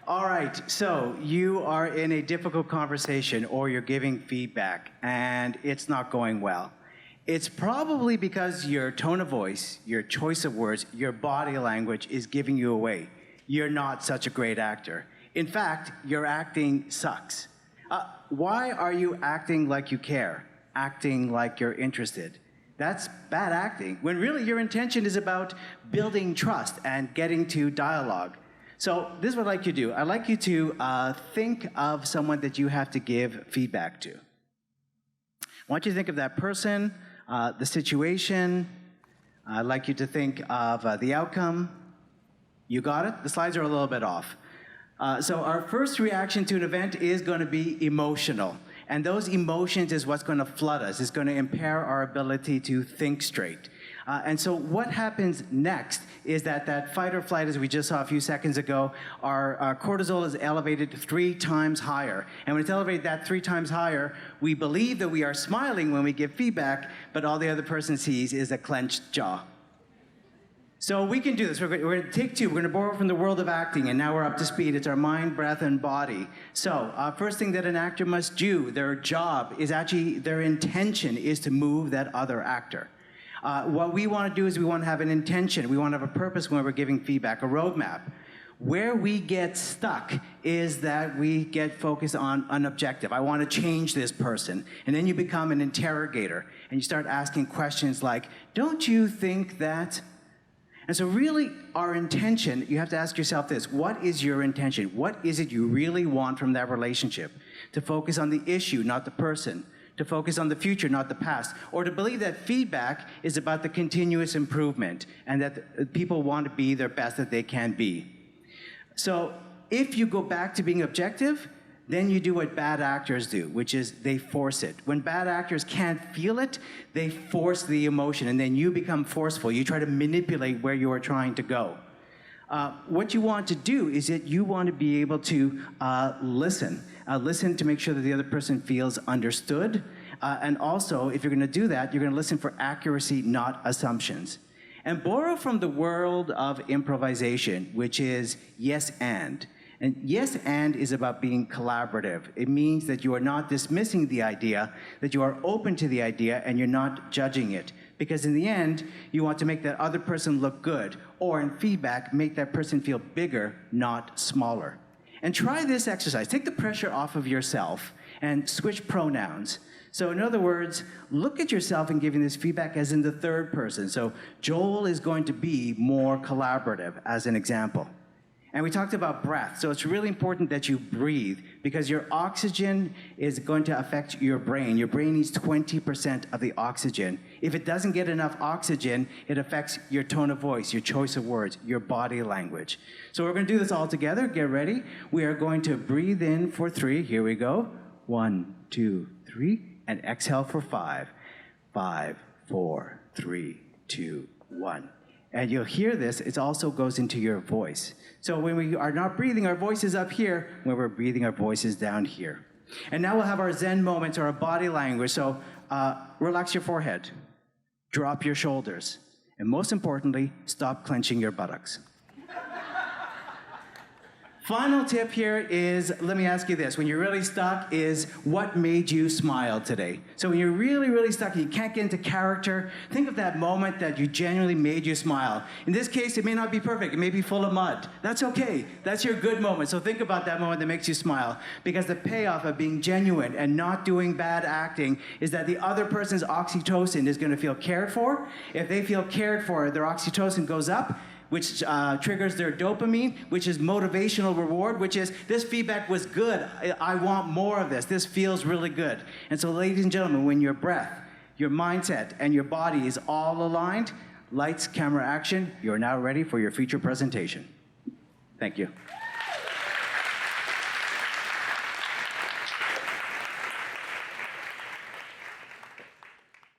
All right, so you are in a difficult conversation or you're giving feedback and it's not going well. It's probably because your tone of voice, your choice of words, your body language is giving you away. You're not such a great actor. In fact, your acting sucks. Why are you acting like you care, acting like you're interested? That's bad acting, when really your intention is about building trust and getting to dialogue. So this is what I'd like you to do. I'd like you to think of someone that you have to give feedback to. I want you to think of that person, the situation. I'd like you to think of the outcome. You got it? The slides are a little bit off. So our first reaction to an event is going to be emotional. And those emotions is what's going to flood us. It's going to impair our ability to think straight. And so what happens next is that fight or flight, as we just saw a few seconds ago, our cortisol is elevated 3 times higher. And when it's elevated that 3 times higher, we believe that we are smiling when we give feedback, but all the other person sees is a clenched jaw. So we can do this. We're going to take 2. We're going to borrow from the world of acting, and now we're up to speed. It's our mind, breath, and body. So first thing that an actor must do, their job is actually, their intention is to move that other actor. What we want to do is we want to have an intention. We want to have a purpose when we're giving feedback, a roadmap. Where we get stuck is that we get focused on an objective. I want to change this person. And then you become an interrogator, and you start asking questions like, don't you think that? And so really, our intention, you have to ask yourself this: what is your intention? What is it you really want from that relationship? To focus on the issue, not the person. To focus on the future, not the past. Or to believe that feedback is about the continuous improvement and that people want to be their best that they can be. So if you go back to being objective, then you do what bad actors do, which is they force it. When bad actors can't feel it, they force the emotion, and then you become forceful. You try to manipulate where you are trying to go. What you want to do is that you want to be able to listen. Listen to make sure that the other person feels understood. And also, if you're going to do that, you're going to listen for accuracy, not assumptions. And borrow from the world of improvisation, which is yes and. And yes and is about being collaborative. It means that you are not dismissing the idea, that you are open to the idea, and you're not judging it. Because in the end, you want to make that other person look good, or in feedback, make that person feel bigger, not smaller. And try this exercise. Take the pressure off of yourself and switch pronouns. So in other words, look at yourself and giving this feedback as in the third person. So Joel is going to be more collaborative, as an example. And we talked about breath. So it's really important that you breathe, because your oxygen is going to affect your brain. Your brain needs 20% of the oxygen. If it doesn't get enough oxygen, it affects your tone of voice, your choice of words, your body language. So we're going to do this all together. Get ready. We are going to breathe in for 3. Here we go. 1, 2, 3. And exhale for 5. 5, 4, 3, 2, 1. And you'll hear this, it also goes into your voice. So when we are not breathing, our voice is up here. When we're breathing, our voice is down here. And now we'll have our Zen moments, or our body language. So relax your forehead, drop your shoulders, and most importantly, stop clenching your buttocks. Final tip here is, let me ask you this. When you're really stuck, is what made you smile today? So when you're really, really stuck and you can't get into character, think of that moment that you genuinely made you smile. In this case, it may not be perfect. It may be full of mud. That's okay. That's your good moment. So think about that moment that makes you smile. Because the payoff of being genuine and not doing bad acting is that the other person's oxytocin is going to feel cared for. If they feel cared for, their oxytocin goes up, which triggers their dopamine, which is motivational reward, which is, this feedback was good. I want more of this. This feels really good. And so, ladies and gentlemen, when your breath, your mindset, and your body is all aligned, lights, camera, action, you're now ready for your feature presentation. Thank you.